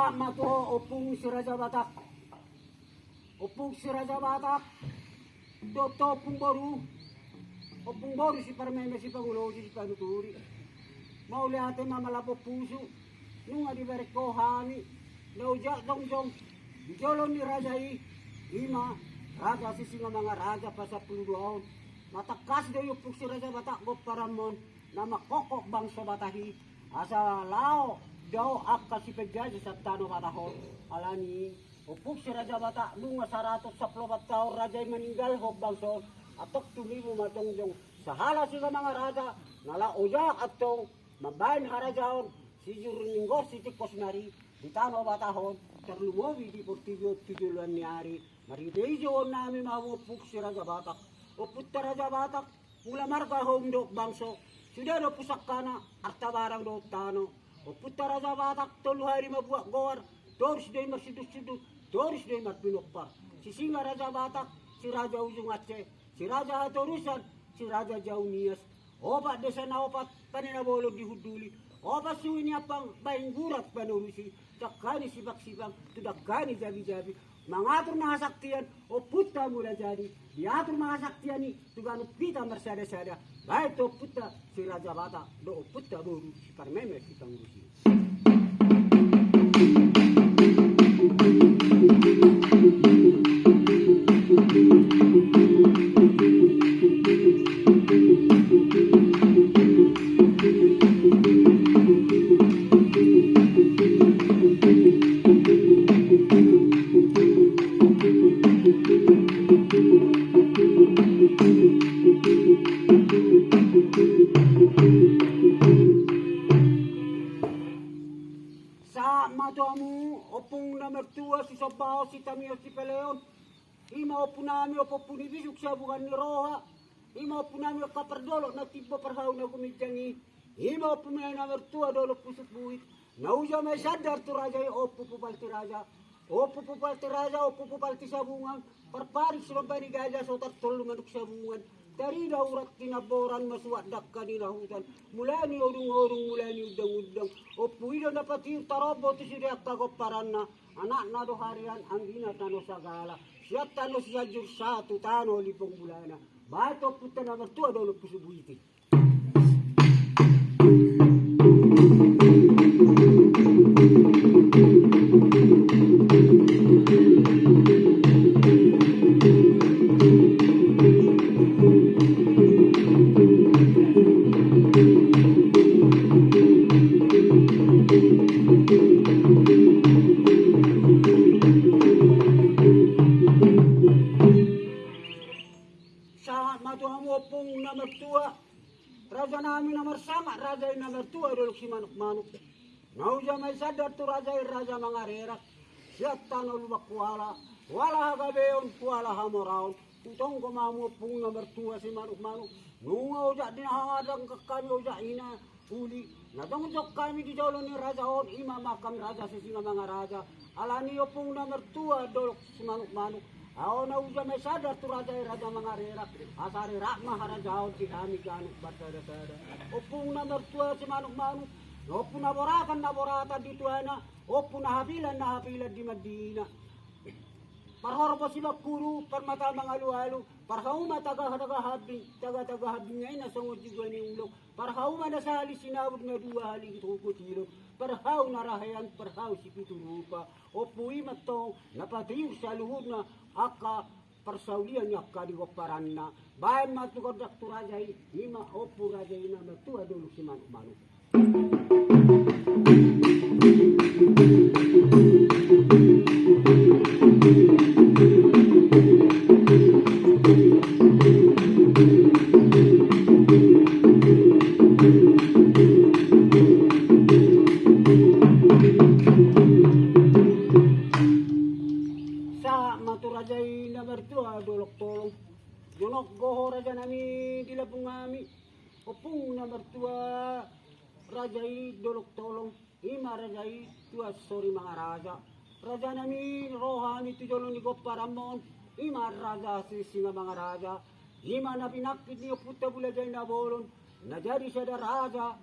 Sama to opung si Raja Batak. Opung si Raja Batak. Toto opung baru. Opung baru si Parmeme si Pangulo si Panuturi. Mau lihat mamalapo puso. Nung adi berkohani. Naujak dong. Dijolong ni Raja Ima. Raja si singa mga raja pa sa 10 tahun. Matakas daw yung si Raja Batak go paramon. Na makokok bang sa batahi. Asa lao. Daw akka si Pegyaji sa tano katahon. Alani, upuk si Raja Batak nung 110 taon Raja'y maninggal ho bangso. Atok tumibo matongjong. Sa hala si mga raja. Nalaujak at tong mabayin harajaon. Si Jurningor si Tikos Nari. Di tano batahon. Terlumowi di portigo tujulan ni Ari. Maridejo namin mawupuk si Raja Batak. Uput ta Raja Batak. Mula marga home do bangso. Sudah do pusak kana. Arta barang do tano. Uput ta Raja Batak. Tolu hari mabuak gowar. Doris day marsidus-sidus. Doris day marpinukpa. Si Singa Raja Batak. Si Raja Ujung Aceh. Si Raja Hatorusan. Si Raja Jaunias. Opat desa na opat. Paninabolo di huduli. Opat suwi niya pang baing gurat panurusi. Takani sibak-sibak. Tudakani jabi-jabi. Mangatur mga saktian, o puta mula jadi. Diatur mga saktian ni, tuganot pita marsada-sada. Baik to puta si Raja Batak, do o puta boru si Parmeme si Pangurusi. Opung na mertua si Sabao si Tamio si Peleon. Ima opung nami opung ibisuk siya bukan ni Roha. Ima opung nami kapardolo na tiba perhau na kumijangi. Ima opung na mertua dolo pusuk buit. Nauja may sadar tu raja opu pupalti raja. Opu pupalti raja opu pupalti sabungan. Parparik sebabani gajah sotar tolu manuk sabungan. Dari daurat tinaboran masuat dakka di lahutan. Mulani orung-orung mulani udang-udang. Opu ida dapat tarobo tu sidak kagop paranna. Anak nado harian anggina tano sagala. Siap tano sajur satu tano lipong bulana. Bato puta na mertua dolo pusubuiti. Raja namin nomor sama, raja yang nomor 2 dulu si manuk-manuk. Nauja may sadar tu raja mga rerak. Siat tanol kuala. Wala hagabeon, wala hamoraon. Utong kumamu pung nomor 2 si manuk-manuk. Nunga uja dinahangadang kakami uja ina uli. Natangujok kami di jauh ni raja on. Ima makam raja si singa mga raja. Alani pung nomor 2 dulu si manuk-manuk. Ako na uja may sadar tu raja mga rerak. Asari rakma harajaon si kami ganuk batada-tada. Opung na mertua si manuk-manuk. Opung naboratan di tuana. Opung nahapilan di Madina. Parhor pa sila kuru, parmata mga alu-alu. Parhauma taga-habing ngayon na sangod sigwa ni ulong. Parhauma na sa hali sinabog na 2 hali itukutilo. Parhaw na rahayan, parhaw si Piturupa. Opu'i matong napatiyo sa luhod na aka persaulian niya kadiwaparan na. Bayan matugod dakto rajay, ima opo rajay na matua dulu si manuk-manuk. Rajay na mertua dolok tolong jonok goho raja nami dilapung ngami opung na mertua rajai dolok tolong ima rajai tua sorry mga raja nami rohani tujolong ni goparamon ima raja si singa mga raja ima na pinakit niyo puta bulajay na bolon na jadi sada raja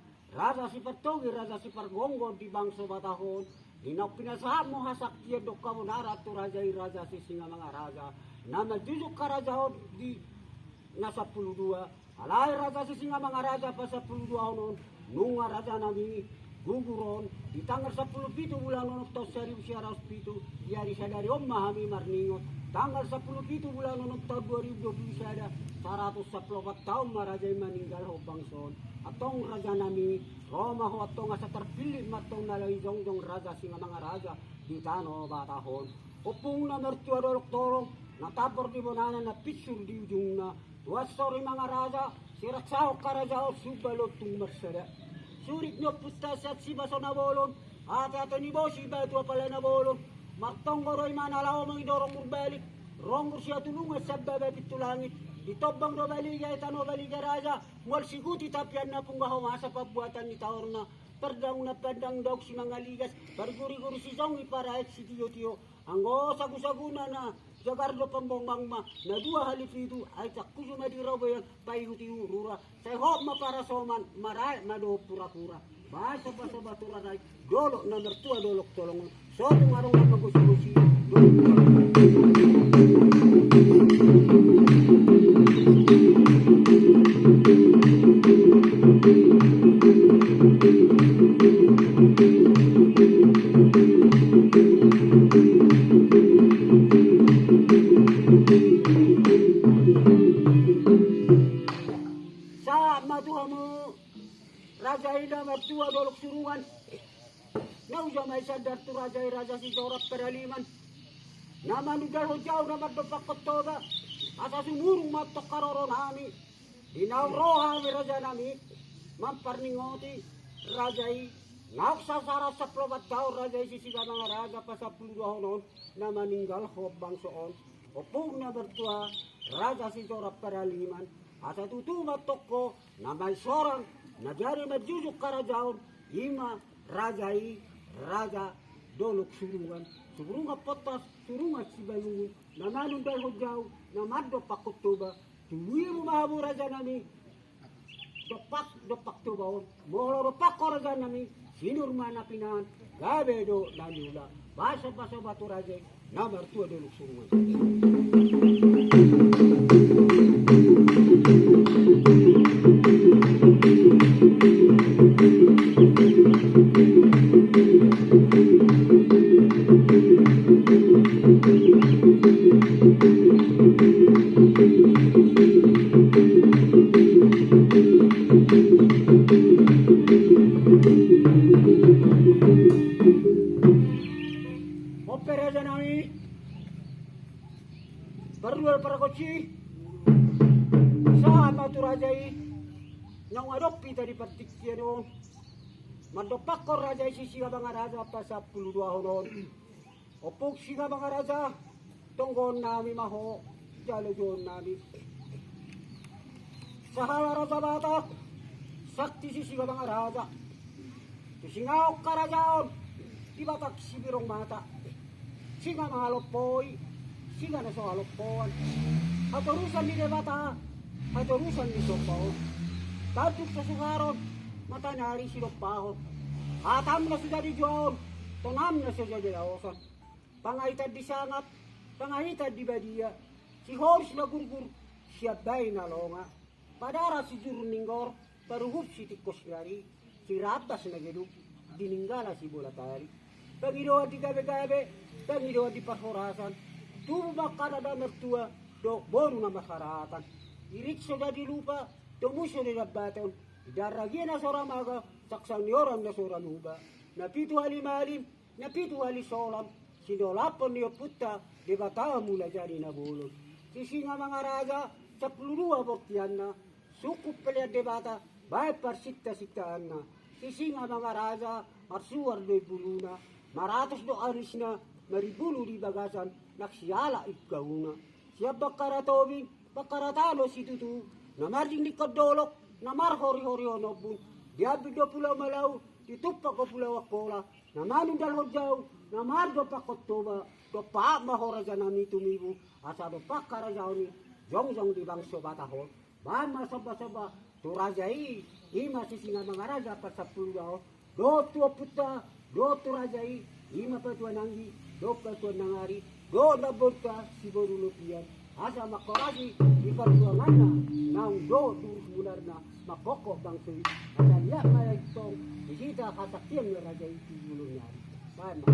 si Patogi raja si Pargonggo di bangso Batahon Inaw pinasaan mo hasakyan do kamunara to raja si singa mga raja. Na majusok ka raja di nasa 12. Alay raja si singa mga raja pa sa 12 noon. Nunga raja nami guguron. Di tanggal 17 bulan noon to sari usia raus pitu. Diari sadari mahami marningot. Tanggal 17 bulan noon tahun 2020 ada 114 tahun marajay meninggal ho bangson. Atong raja nami Roma ho atong asa terpilih matong nalay jongjong raja singa mga raja di tano batahon. Upong na mertua dolok torong natapor di bonana na picture di ujung na tuas sorry mga raja siraksao karaja o subalot tung marsada. Surit nyo pustasat si baso na bolon ate ni bosi batua pala na bolon martong goroy manalaw mga idorong urbalik rongur siya tulungan sa baba pitulangit ditobang do baliga itano baliga raja mual siguti tapian na punggaho masa pabuatan ni taor na perdang na pedang daw si mga ligas barguri-guri si zongi para si tiyo-tiyo anggo sagu-saguna na jagardo pambongbang ma na dua halif itu ay takkuso madiraw bayan paihuti urura say hop ma para soman maray mado pura-pura basa batura ray dolo na mertua dolok tolong so tungarong na magusi-gusi sa matuha mo raja ida mertua dolok surungan nau jamai sadar tu raja si jorat peraliman nama nudal hojau nama dopak kotoba asa sumurung matok karoro nami inau roha mi raja nami mampar ningoti rajai nauk sasara saplobat tau rajai sisi mga raja pa 10 honon na maninggal ho bangsoon opung na bertua raja si jorat peraliman asa tutuma toko na may sorang na jari majusuk karajaon ima rajai raja dolok surungan surunga potas surunga sibalungu namanong dal hojau namado pakotoba tuluy mo mahabu raja nami dopak tubaon molo dopak ko raja nami sinurmana pinan gabe do nanula basa batu raja namar tua dolok surungan Opera nami berdua para koci sama tu rajai nang adopi tadi petik tiano mandopak kor rajai sisi abang raja pas 12 honon opok singa mga raja tonggon nami maho jalojon nami sahala raja batak sakti sisi mga raja singaok karajaon ibatak sibirong mata singa mahalopoy singa na so halopoan hatorusan ni debata hatorusan ni sopaw tajuk sa sukaron mata nari silopahon atam na sudah dijual tonam na sudah dilawasan pangaitan di sangat pangaitan di badia si horse na gurgur siap bay na longa padara si jurninggor paruhup si tikos yari si ratas na geduk dininggala si bola tari pagidoa di gabe-gabe pagidoa di pasorasan tubuh makana da mertua do bonu na masyaratan irik sudah dilupa tumuso ni nabaton daragyan na sora maga saksang niyoram na sora nuba napitu halimalim napitu halisolam sinolapon niyo puta di batawa mula jadi na bulon sisi nga mga raja sa plurua bortiyan na sukup pala debata bay parsikta-siktaan na sisi nga mga raja arsuar do'y buluna maratos do aris na maribulu di bagasan naksiyala ikgauna siya bakaratalo si tutu namarding di kadolok namar hori-hori onobun diabid do pulau malaw ditupak ko pulau akola namanong dalhod jaw namar do pakotoba do pa mahoraja nami tumibu asa do pakarajaw ni jongjong di bangso batahon ba masaba-saba to rajai ima sisi nga mga raja pa 10 do tua puta do tu rajai lima patuan nanggi, dua patuan nangari, do labot ka si Borulupian, asa makorasi di perjuangan na, nang do turus munar na makoko bang tuy, asa liak na itong bisita kasakian na raja itu yulong nyari. Sama.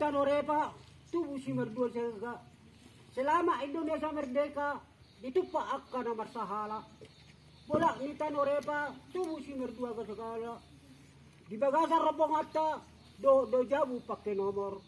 Tanorepa, tubuh si merdua jaga. Selama Indonesia merdeka, itu pak akan nomor sahala. Bola ni Tanorepa, tubuh si merdua ke segala. Di bagasan rombong atta, do jabu pakai nomor.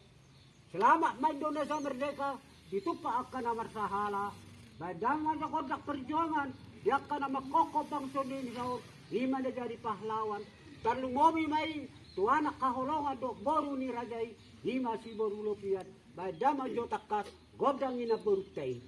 Selama Indonesia merdeka, itu pak akan nomor sahala. Badangan sa kontak perjuangan, dia akan nama koko pangson ini saud. Lima dia jadi pahlawan. Tarlu mobi mai, tuanak kahulongan do boru ni rajai. Lima si boru lopian. Badama jotakas, godang ina berutay.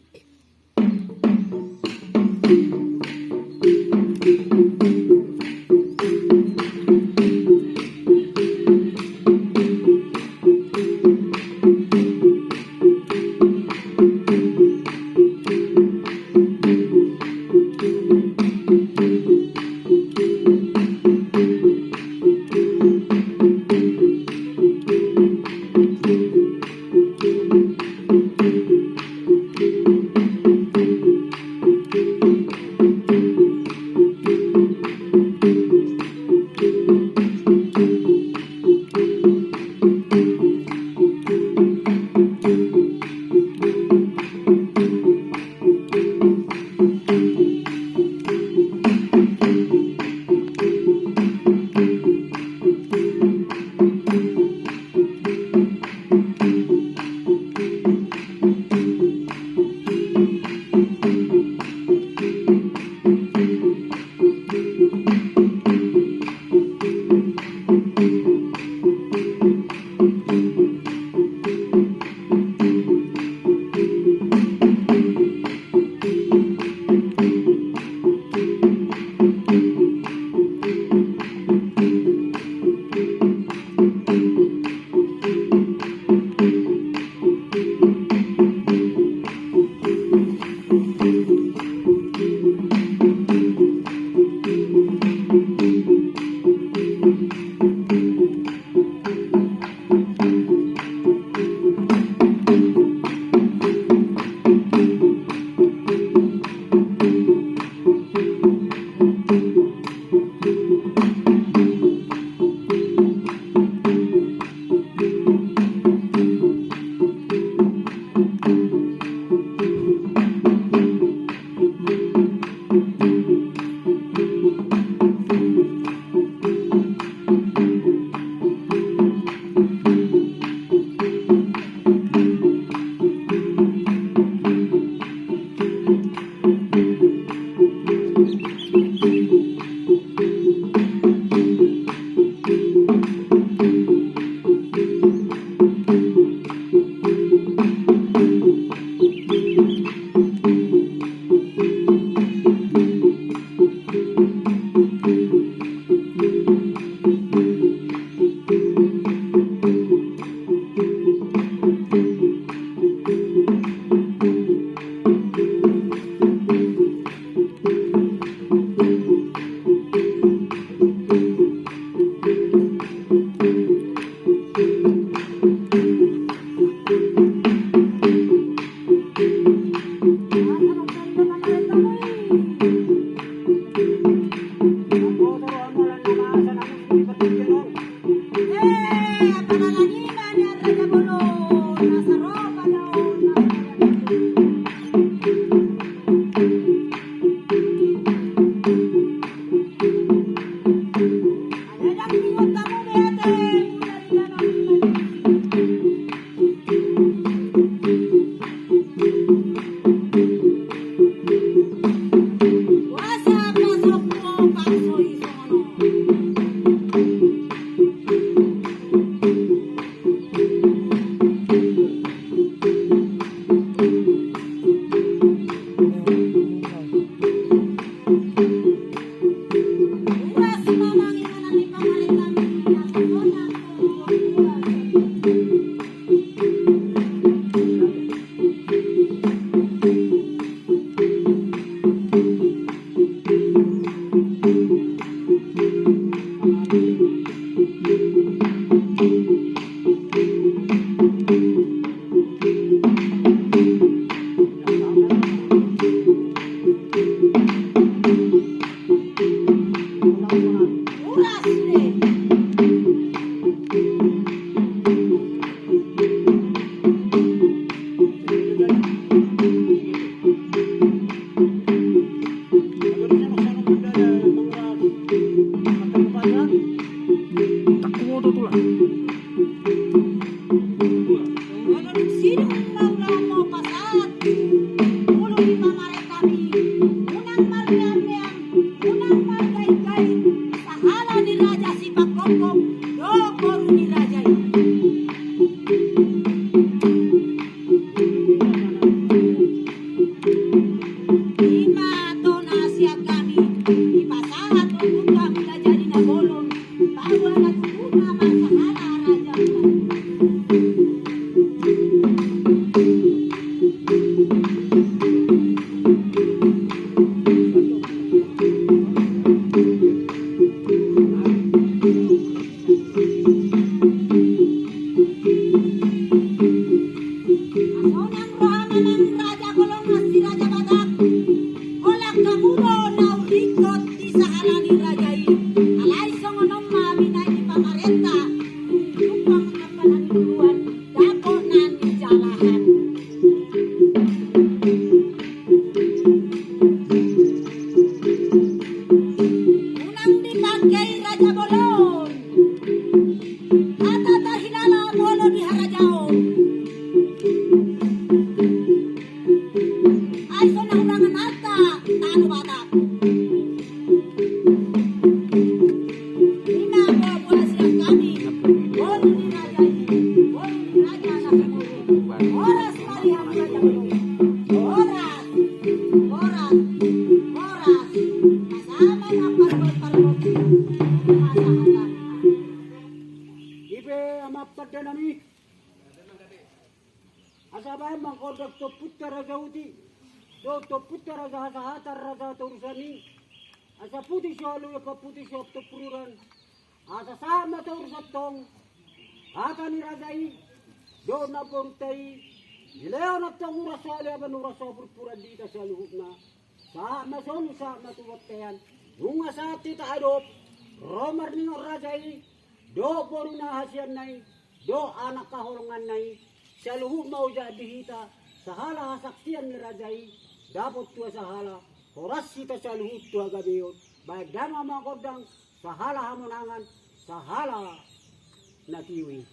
Sebenarnya masyarakat budaya mengeras akan kebanyakan. Tak kumoto tuh lah. Menurut sini undang-undang mau pasat, mulu di pamare kami, unang mariam-mariam, unang margai-gai, sahala ni raja si Pakongkong, do koru ni raja ini. Lima ton Asia kami, di pasahat untuk kami lah jadi na bolon, baru anak tuna masahala raja kami. Asonang rohana ng raja kolong si Raja Batak. Kolak kamudo na urikot di sahala ni raja ini. Alay songonong mabinay ni pamarenta. Lupang kapanan duluan, dapo na ni jalahan. Unang dipakai Raja Bolon. Kata tahilala bolo di harajaon. Ay sonang ulangan alta, tano Batak. Lima buah siang kami, bolo ni raja ini, bolo ni raja na siguro. Oras mariam raja Bolon. Oras, oras, oras. Kasama ng parlot-parlot. Masahan. Ibe amat pada nami. Asabay mangkodak to putta raja uti. Do to putta raja hatar raja turusani. Asa putih solo ya putih sop to pururan. Asa sama to urusatong. Ata ni rajai. Do na portai. Ileo na to urasale aban uraso purpuran di ta saluhutna. Sama solo sama tuwat kayan. Bunga sa tita adop. Romar ni rajai. Do boru na hasian nai. Do anak kahorongan nai. Saluhut mau jadi hita. Sahala hasaksian ni rajai. Dapat tua sahala. Horas kita saluhut tua gabiot. Baik dama makodang. Sahala hamonangan. Sahala nakiwi.